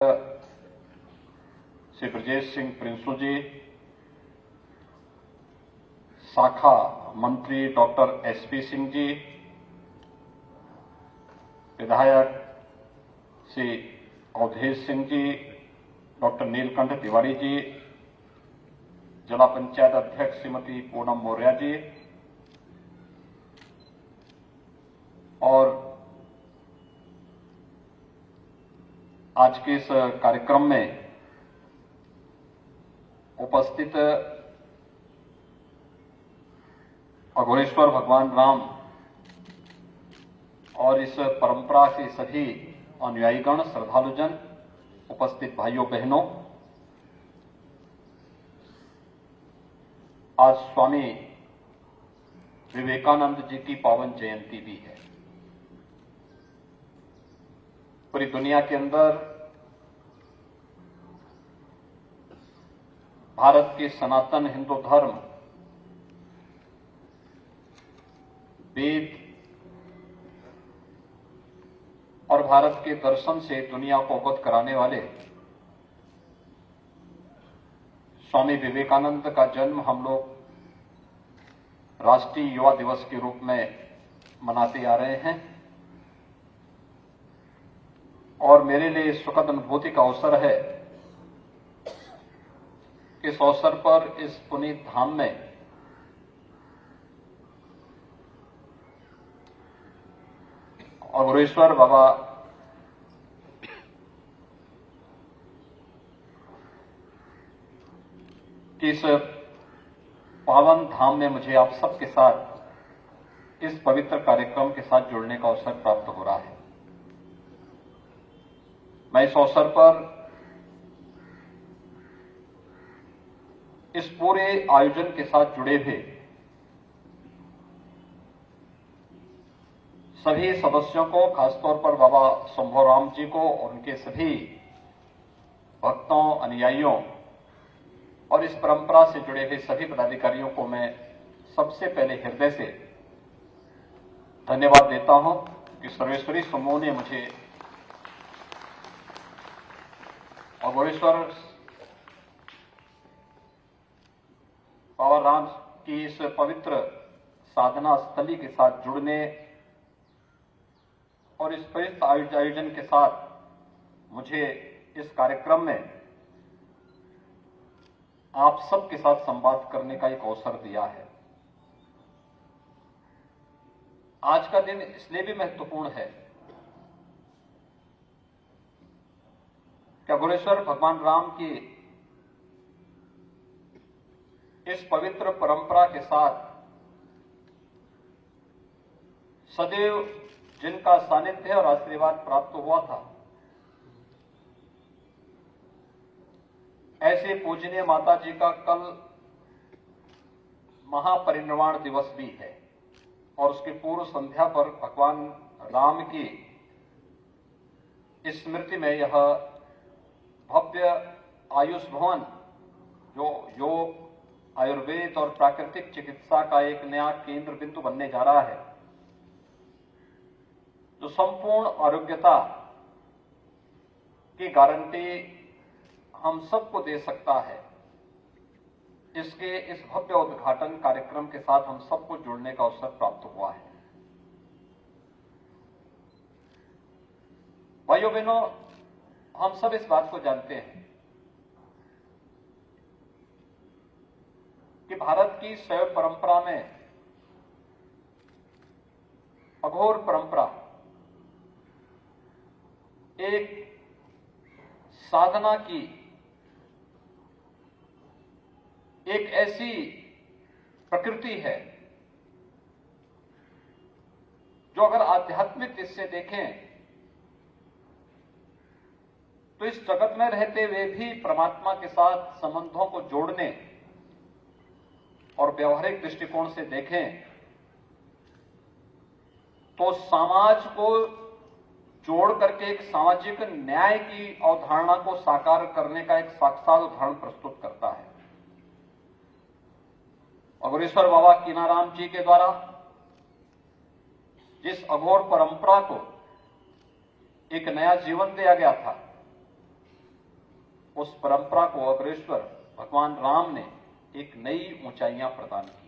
श्री ब्रजेश सिंह प्रिंसू जी, शाखा मंत्री doctor SP Singh ji, विधायक श्री अवधेश सिंह जी, डॉक्टर नीलकंठ तिवारी जी, जिला पंचायत अध्यक्ष श्रीमती पूनम मौर्य जी और आज के इस कार्यक्रम में उपस्थित अघोरेश्वर भगवान राम और इस परंपरा के सभी अनुयायीगण, श्रद्धालुजन, उपस्थित भाइयों बहनों, आज स्वामी विवेकानंद जी की पावन जयंती भी है। पूरी दुनिया के अंदर भारत के सनातन हिंदू धर्म, वेद और भारत के दर्शन से दुनिया को अवगत कराने वाले स्वामी विवेकानंद का जन्म हम लोग राष्ट्रीय युवा दिवस के रूप में मनाते आ रहे हैं और मेरे लिए सुखद अनुभूति का अवसर है। इस अवसर पर इस पुनीत धाम में अघोरेश्वर बाबा की इस पावन धाम में मुझे आप सबके साथ इस पवित्र कार्यक्रम के साथ जुड़ने का अवसर प्राप्त हो रहा है। मैं इस अवसर पर इस पूरे आयोजन के साथ जुड़े हुए सभी सदस्यों को, खासतौर पर बाबा शंभुराम जी को और उनके सभी भक्तों, अनुयायियों और इस परंपरा से जुड़े हुए सभी पदाधिकारियों को मैं सबसे पहले हृदय से धन्यवाद देता हूं कि सर्वेश्वरी समूह ने मुझे अघोरेश्वर बाबा राम की इस पवित्र साधना स्थली के साथ जुड़ने और इस पवित्र आयोजन के साथ मुझे इस कार्यक्रम में आप सबके साथ संवाद करने का एक अवसर दिया है। आज का दिन इसलिए भी महत्वपूर्ण है कि अघोरेश्वर भगवान राम की इस पवित्र परंपरा के साथ सदैव जिनका सानिध्य और आशीर्वाद प्राप्त हुआ था, ऐसे पूजनीय माता जी का कल महापरिनिर्वाण दिवस भी है और उसकी पूर्व संध्या पर भगवान राम की स्मृति में यह भव्य आयुष भवन, जो योग, आयुर्वेद और प्राकृतिक चिकित्सा का एक नया केंद्र बिंदु बनने जा रहा है, जो संपूर्ण आरोग्यता की गारंटी हम सबको दे सकता है, इसके इस भव्य उद्घाटन कार्यक्रम के साथ हम सबको जुड़ने का अवसर प्राप्त हुआ है। भाइयों बहनों, हम सब इस बात को जानते हैं कि भारत की शैव परंपरा में अघोर परंपरा एक साधना की एक ऐसी प्रकृति है जो अगर आध्यात्मिक दृष्टि से देखें तो इस जगत में रहते हुए भी परमात्मा के साथ संबंधों को जोड़ने और व्यवहारिक दृष्टिकोण से देखें तो समाज को जोड़ करके एक सामाजिक न्याय की अवधारणा को साकार करने का एक साक्षात उदाहरण प्रस्तुत करता है। अघोरेश्वर बाबा कीनाराम जी के द्वारा जिस अघोर परंपरा को एक नया जीवन दिया गया था, उस परंपरा को अग्रेसर भगवान राम ने एक नई ऊंचाइयां प्रदान की।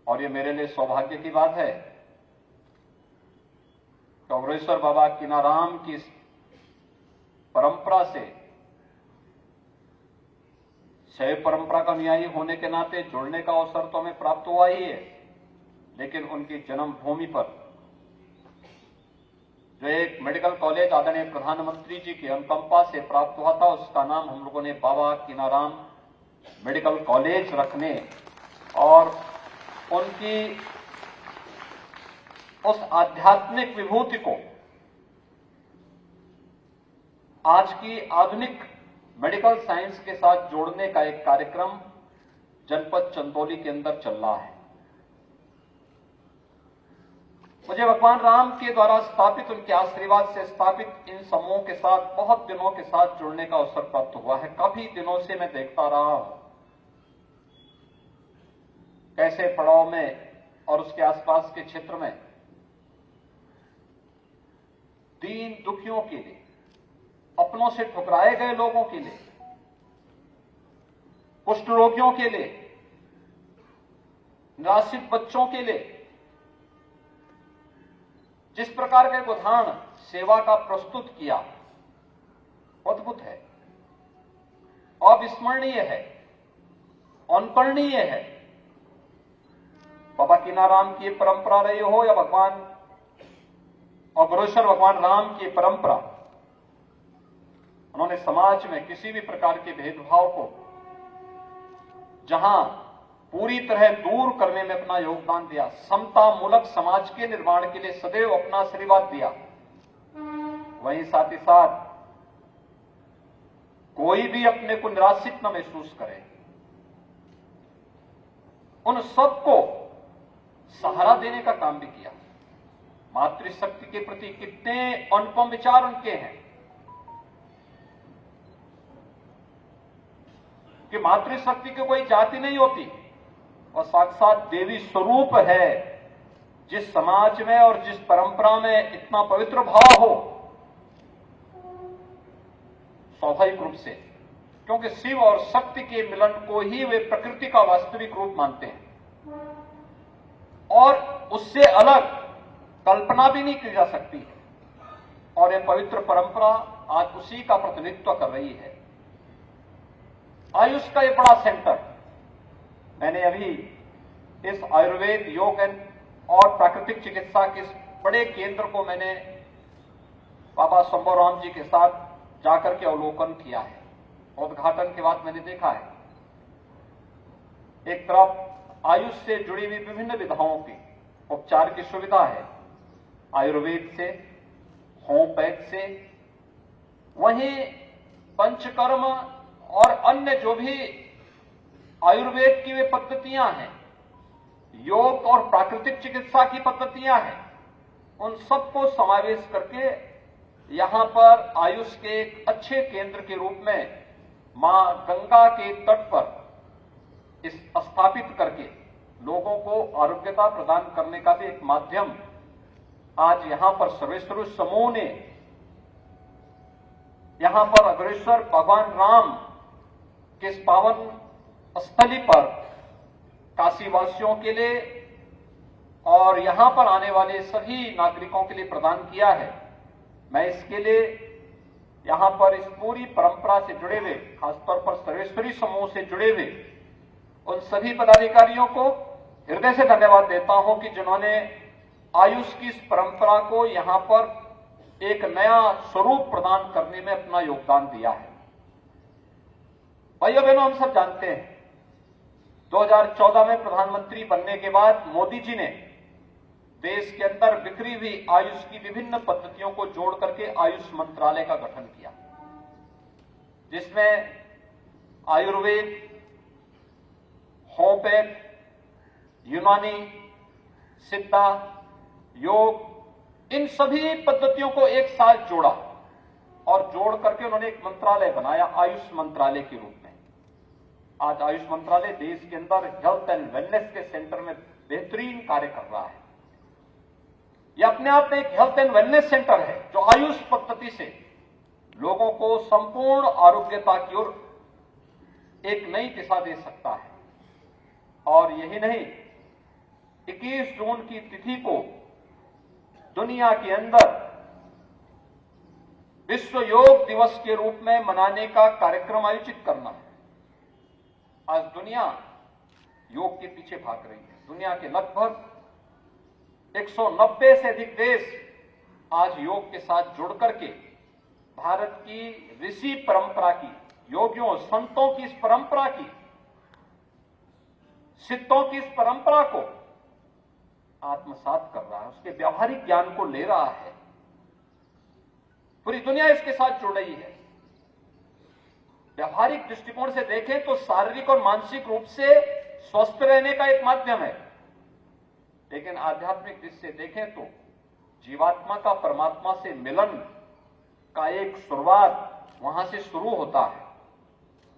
और ये मेरे लिए सौभाग्य की बात है कि अग्रेसर बाबा कीनाराम की इस परंपरा से शैव परंपरा का न्यायी होने के नाते जुड़ने का अवसर तो हमें प्राप्त हुआ ही है, लेकिन उनकी जन्मभूमि पर जो एक मेडिकल कॉलेज आदरणीय प्रधानमंत्री जी की अनुकंपा से प्राप्त हुआ था, उसका नाम हम लोगों ने बाबा कीनाराम मेडिकल कॉलेज रखने और उनकी उस आध्यात्मिक विभूति को आज की आधुनिक मेडिकल साइंस के साथ जोड़ने का एक कार्यक्रम जनपद चंदौली के अंदर चल रहा है। मुझे भगवान राम के द्वारा स्थापित, उनके आशीर्वाद से स्थापित इन समूहों के साथ बहुत दिनों के साथ जुड़ने का अवसर प्राप्त हुआ है। काफी दिनों से मैं देखता रहा हूं कैसे पड़ाव में और उसके आसपास के क्षेत्र में दीन दुखियों के लिए, अपनों से ठुकराए गए लोगों के लिए, कुष्ठ रोगियों के लिए, निराश्रित बच्चों के लिए जिस प्रकार का उदाहरण सेवा का प्रस्तुत किया, अद्भुत है, अविस्मरणीय है, अनुकरणीय है। बाबा कीनाराम की परंपरा रही हो या भगवान अग्रेसर भगवान राम की परंपरा, उन्होंने समाज में किसी भी प्रकार के भेदभाव को जहां पूरी तरह दूर करने में अपना योगदान दिया, समता मूलक समाज के निर्माण के लिए सदैव अपना आशीर्वाद दिया, वहीं साथ ही साथ कोई भी अपने को निराशित न महसूस करे, उन सबको सहारा देने का काम भी किया। मातृशक्ति के प्रति कितने अनुपम विचार उनके हैं कि मातृशक्ति की कोई जाति नहीं होती और साक्षात देवी स्वरूप है। जिस समाज में और जिस परंपरा में इतना पवित्र भाव हो, स्वाभाविक रूप से, क्योंकि शिव और शक्ति के मिलन को ही वे प्रकृति का वास्तविक रूप मानते हैं और उससे अलग कल्पना भी नहीं की जा सकती है। और यह पवित्र परंपरा आज उसी का प्रतिनिधित्व कर रही है। आयुष का यह बड़ा सेंटर, मैंने अभी इस आयुर्वेद, योग और प्राकृतिक चिकित्सा के इस बड़े केंद्र को मैंने बाबा संभवराम जी के साथ जाकर के अवलोकन किया है। उद्घाटन के बाद मैंने देखा है, एक तरफ आयुष से जुड़ी हुई विभिन्न विधाओं की उपचार की सुविधा है, आयुर्वेद से, होम्योपैथ से, वहीं पंचकर्म और अन्य जो भी आयुर्वेद की वे पद्धतियां हैं, योग और प्राकृतिक चिकित्सा की पद्धतियां हैं, उन सबको समावेश करके यहां पर आयुष के एक अच्छे केंद्र के रूप में मां गंगा के तट पर इस स्थापित करके लोगों को आरोग्यता प्रदान करने का भी एक माध्यम आज यहां पर सर्वेश्वर समूह ने यहां पर अग्रेसर भगवान राम के इस पावन स्थली पर काशीवासियों के लिए और यहां पर आने वाले सभी नागरिकों के लिए प्रदान किया है। मैं इसके लिए यहां पर इस पूरी परंपरा से जुड़े हुए, खासतौर पर सर्वेश्वरी समूह से जुड़े हुए उन सभी पदाधिकारियों को हृदय से धन्यवाद देता हूं कि जिन्होंने आयुष की इस परंपरा को यहां पर एक नया स्वरूप प्रदान करने में अपना योगदान दिया है। भाइयों बहनों, हम सब जानते हैं 2014 में प्रधानमंत्री बनने के बाद मोदी जी ने देश के अंदर बिखरी हुई आयुष की विभिन्न पद्धतियों को जोड़ करके आयुष मंत्रालय का गठन किया, जिसमें आयुर्वेद, होम्योपैथ, यूनानी, सिद्धा, योग, इन सभी पद्धतियों को एक साथ जोड़ा और जोड़ करके उन्होंने एक मंत्रालय बनाया, आयुष मंत्रालय के रूप में। आज आयुष मंत्रालय देश के अंदर हेल्थ एंड वेलनेस के सेंटर में बेहतरीन कार्य कर रहा है। यह अपने आप में एक हेल्थ एंड वेलनेस सेंटर है जो आयुष पद्धति से लोगों को संपूर्ण आरोग्यता की ओर एक नई दिशा दे सकता है। और यही नहीं, 21 जून की तिथि को दुनिया के अंदर विश्व योग दिवस के रूप में मनाने का कार्यक्रम आयोजित करना है। आज दुनिया योग के पीछे भाग रही है। दुनिया के लगभग 190 से अधिक देश आज योग के साथ जुड़ करके भारत की ऋषि परंपरा की, योगियों संतों की इस परंपरा की, सिद्धों की इस परंपरा को आत्मसात कर रहा है, उसके व्यावहारिक ज्ञान को ले रहा है। पूरी दुनिया इसके साथ जुड़ रही है। व्यावहारिक दृष्टिकोण से देखें तो शारीरिक और मानसिक रूप से स्वस्थ रहने का एक माध्यम है, लेकिन आध्यात्मिक दृष्टि से देखें तो जीवात्मा का परमात्मा से मिलन का एक शुरुआत वहां से शुरू होता है।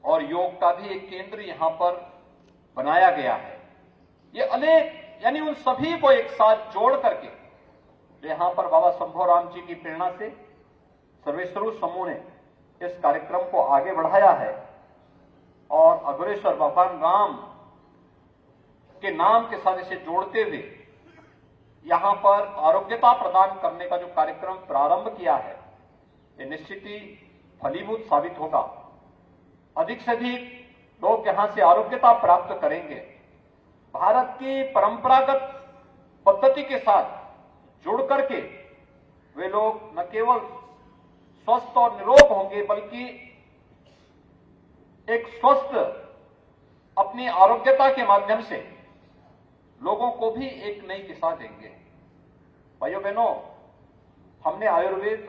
और योग का भी एक केंद्र यहां पर बनाया गया है। ये अनेक, यानी उन सभी को एक साथ जोड़ करके यहां पर बाबा शंभोराम जी की प्रेरणा से सर्वेश्वरू समूह ने इस कार्यक्रम को आगे बढ़ाया है। और अग्रेसर भगवान राम के नाम के साथ इसे जोड़ते हुए यहां पर आरोग्यता प्रदान करने का जो कार्यक्रम प्रारंभ किया है, ये निश्चित ही फलीभूत साबित होगा। अधिक से अधिक लोग यहां से आरोग्यता प्राप्त करेंगे। भारत की परंपरागत पद्धति के साथ जुड़ करके वे लोग न केवल स्वस्थ और निरोग होंगे, बल्कि एक स्वस्थ अपनी आरोग्यता के माध्यम से लोगों को भी एक नई दिशा देंगे। भाइयों बहनों, हमने आयुर्वेद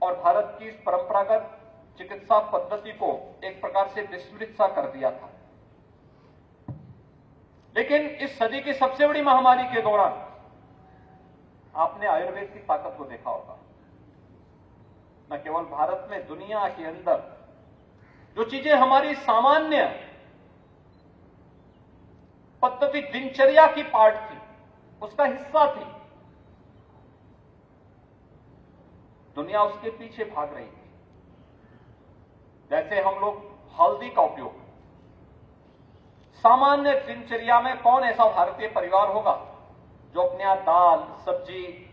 और भारत की इस परंपरागत चिकित्सा पद्धति को एक प्रकार से विस्मृत सा कर दिया था, लेकिन इस सदी की सबसे बड़ी महामारी के दौरान आपने आयुर्वेद की ताकत को देखा होगा। न केवल भारत में, दुनिया के अंदर जो चीजें हमारी सामान्य पद्धति दिनचर्या की पार्ट थी, उसका हिस्सा थी, दुनिया उसके पीछे भाग रही थी। जैसे हम लोग हल्दी का उपयोग, सामान्य दिनचर्या में कौन ऐसा भारतीय परिवार होगा जो अपने यहाँ दाल, सब्जी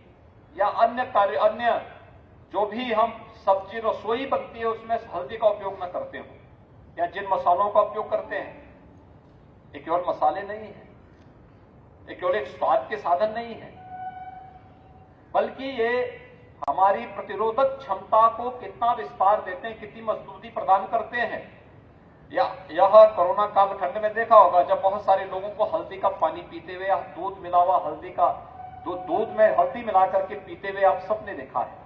या अन्य जो भी हम सब्जी रसोई बनती है उसमें हल्दी का उपयोग न करते हो, या जिन मसालों का उपयोग करते हैं, ये केवल मसाले नहीं है, ये केवल एक स्वाद के साधन नहीं है, बल्कि ये हमारी प्रतिरोधक क्षमता को कितना विस्तार देते हैं, कितनी मजबूती प्रदान करते हैं। यह कोरोना कालखंड में देखा होगा, जब बहुत सारे लोगों को हल्दी का पानी पीते हुए, दूध मिला हुआ हल्दी का, दूध में हल्दी मिला करके पीते हुए आप सबने देखा है।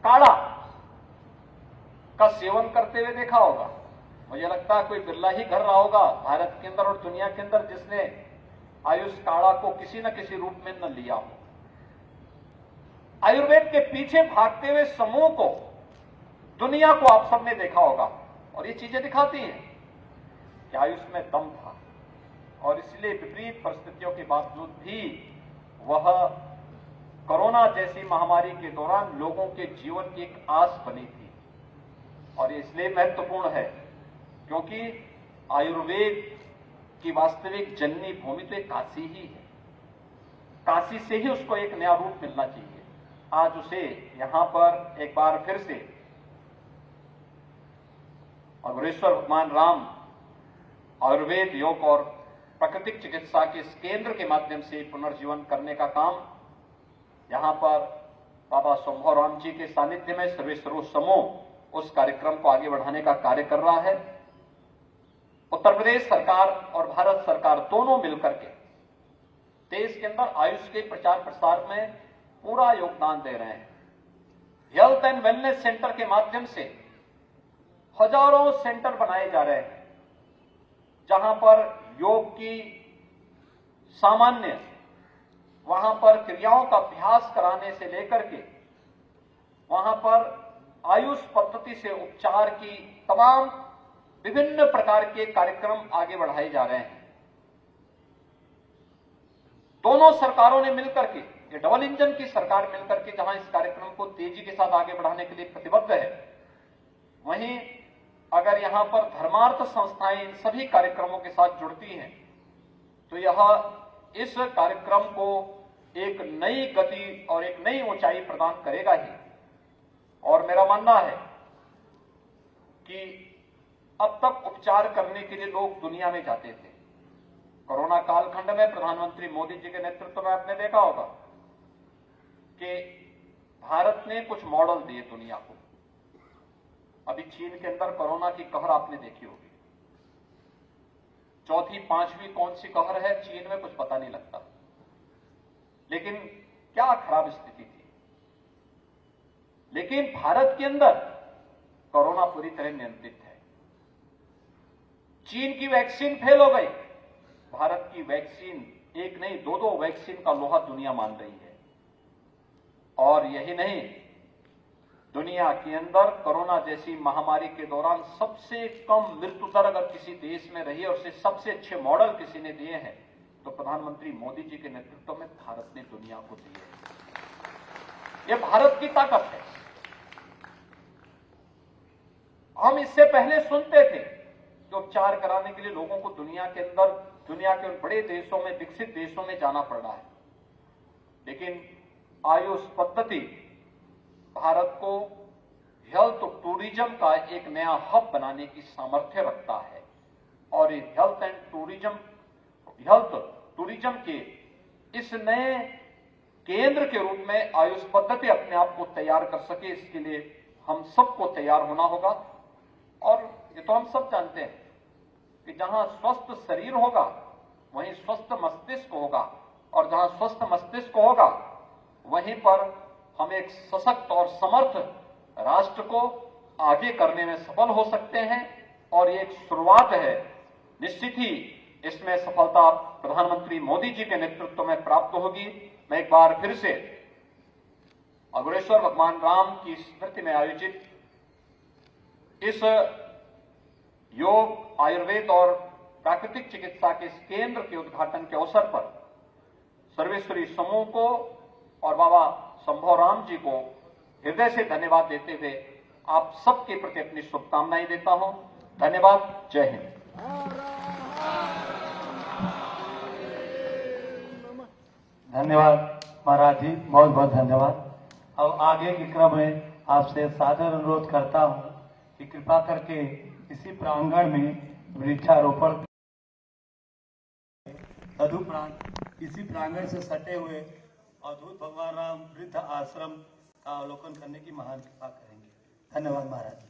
काढ़ा का सेवन करते हुए देखा होगा। मुझे लगता है कोई बिरला ही घर रहा होगा भारत के अंदर और दुनिया के अंदर जिसने आयुष काढ़ा को किसी न किसी रूप में न लिया हो। आयुर्वेद के पीछे भागते हुए समूह को, दुनिया को आप सबने देखा होगा, और ये चीजें दिखाती हैं कि आयुष में दम था, और इसलिए विपरीत परिस्थितियों के बावजूद भी वह कोरोना जैसी महामारी के दौरान लोगों के जीवन की एक आस बनी थी। और ये इसलिए महत्वपूर्ण है क्योंकि आयुर्वेद की वास्तविक जननी भूमि तो एक काशी ही है। काशी से ही उसको एक नया रूप मिलना चाहिए। आज उसे यहां पर एक बार फिर से अग्रेसर भगवान राम आयुर्वेद, योग और प्राकृतिक चिकित्सा के इस केंद्र के माध्यम से पुनर्जीवन करने का काम यहां पर बाबा शंभोराम जी के सानिध्य में सर्वेश्वरू समूह उस कार्यक्रम को आगे बढ़ाने का कार्य कर रहा है। उत्तर प्रदेश सरकार और भारत सरकार दोनों मिलकर के देश के अंदर आयुष के प्रचार प्रसार में पूरा योगदान दे रहे हैं। हेल्थ एंड वेलनेस सेंटर के माध्यम से हजारों सेंटर बनाए जा रहे हैं, जहां पर योग की सामान्य वहां पर क्रियाओं का अभ्यास कराने से लेकर के वहां पर आयुष पद्धति से उपचार की तमाम विभिन्न प्रकार के कार्यक्रम आगे बढ़ाए जा रहे हैं। दोनों सरकारों ने मिलकर के ये डबल इंजन की सरकार मिलकर के जहां इस कार्यक्रम को तेजी के साथ आगे बढ़ाने के लिए प्रतिबद्ध है, वहीं अगर यहां पर धर्मार्थ संस्थाएं इन सभी कार्यक्रमों के साथ जुड़ती हैं तो यह इस कार्यक्रम को एक नई गति और एक नई ऊंचाई प्रदान करेगा ही। और मेरा मानना है कि अब तक उपचार करने के लिए लोग दुनिया में जाते थे। कोरोना कालखंड में प्रधानमंत्री मोदी जी के नेतृत्व में आपने देखा होगा कि भारत ने कुछ मॉडल दिए दुनिया को। अभी चीन के अंदर कोरोना की कहर आपने देखी होगी, चौथी पांचवी कौन सी कहर है चीन में कुछ पता नहीं लगता, लेकिन क्या खराब स्थिति थी। लेकिन भारत के अंदर कोरोना पूरी तरह नियंत्रित है। चीन की वैक्सीन फेल हो गई, भारत की वैक्सीन, एक नहीं दो वैक्सीन का लोहा दुनिया मान रही है। और यही नहीं, दुनिया के अंदर कोरोना जैसी महामारी के दौरान सबसे कम मृत्यु दर अगर किसी देश में रही है और उसे सबसे अच्छे मॉडल किसी ने दिए हैं तो प्रधानमंत्री मोदी जी के नेतृत्व में भारत ने दुनिया को दिए हैं। यह भारत की ताकत है। हम इससे पहले सुनते थे कि उपचार कराने के लिए लोगों को दुनिया के अंदर, दुनिया के बड़े देशों में, विकसित देशों में जाना पड़ रहा है, लेकिन आयुष पद्धति भारत को हेल्थ टूरिज्म का एक नया हब बनाने की सामर्थ्य रखता है। और इस हेल्थ टूरिज्म के इस नए केंद्र के रूप में आयुष पद्धति अपने आप को तैयार कर सके, इसके लिए हम सबको तैयार होना होगा। और ये तो हम सब जानते हैं कि जहां स्वस्थ शरीर होगा वहीं स्वस्थ मस्तिष्क होगा, और जहां स्वस्थ मस्तिष्क होगा वहीं पर हम एक सशक्त और समर्थ राष्ट्र को आगे करने में सफल हो सकते हैं। और ये एक शुरुआत है, निश्चित ही इसमें सफलता प्रधानमंत्री मोदी जी के नेतृत्व में प्राप्त होगी। मैं एक बार फिर से अग्रेश्वर भगवान राम की स्मृति में आयोजित इस योग, आयुर्वेद और प्राकृतिक चिकित्सा के इस केंद्र के उद्घाटन के अवसर पर सर्वेश्वरी समूह को और बाबा संभवराम जी को हृदय से धन्यवाद देते हुए आप सबके प्रति अपनी शुभकामनाएं देता हूं। धन्यवाद। जय हिंद। धन्यवाद महाराज जी, बहुत बहुत धन्यवाद। अब आगे के क्रम में आपसे सादर अनुरोध करता हूं कि कृपा करके इसी प्रांगण में वृक्षारोपण, तदुपरांत इसी प्रांगण से सटे हुए अवधूत भगवान राम वृद्ध आश्रम का अवलोकन करने की महान कृपा करेंगे। धन्यवाद महाराज।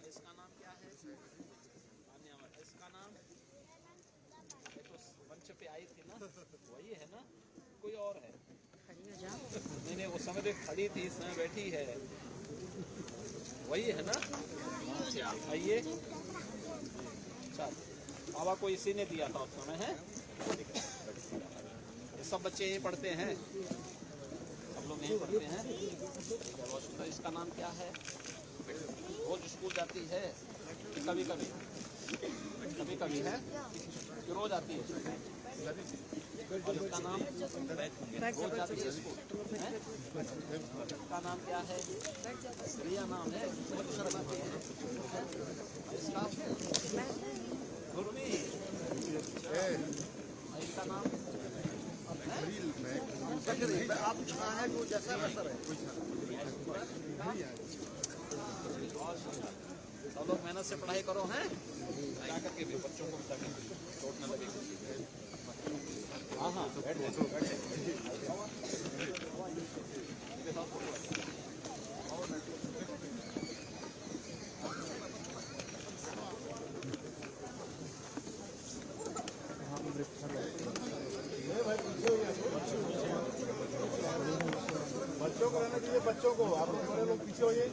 इसका नाम क्या है? इसका नाम तो मंच पे आई थी ना, वही है ना, कोई और है? नहीं नहीं, वो समय खड़ी थी, इस समय बैठी है, वही है ना? आइए, चल, बाबा को इसी ने दिया था उस समय, है? ये सब बच्चे यही पढ़ते हैं, सब लोग यही पढ़ते हैं। इसका नाम क्या है? रोज स्कूल जाती है कि कभी कभी? कभी कभी है कि रोज आती है? और इसका नाम रोज जाती है स्कूल, है? इसका नाम क्या है? रिया नाम है, बहुत शर्माती है। इसका गुरवी, इसका नाम आप कहाँ है? सब लोग मेहनत से पढ़ाई करो हैं, जा करके भी बच्चों को भी चोट न लगे। हाँ हाँ बैठ बच्चों को रहना चाहिए, बच्चों को आप लोग बड़े लोग पीछे होइए।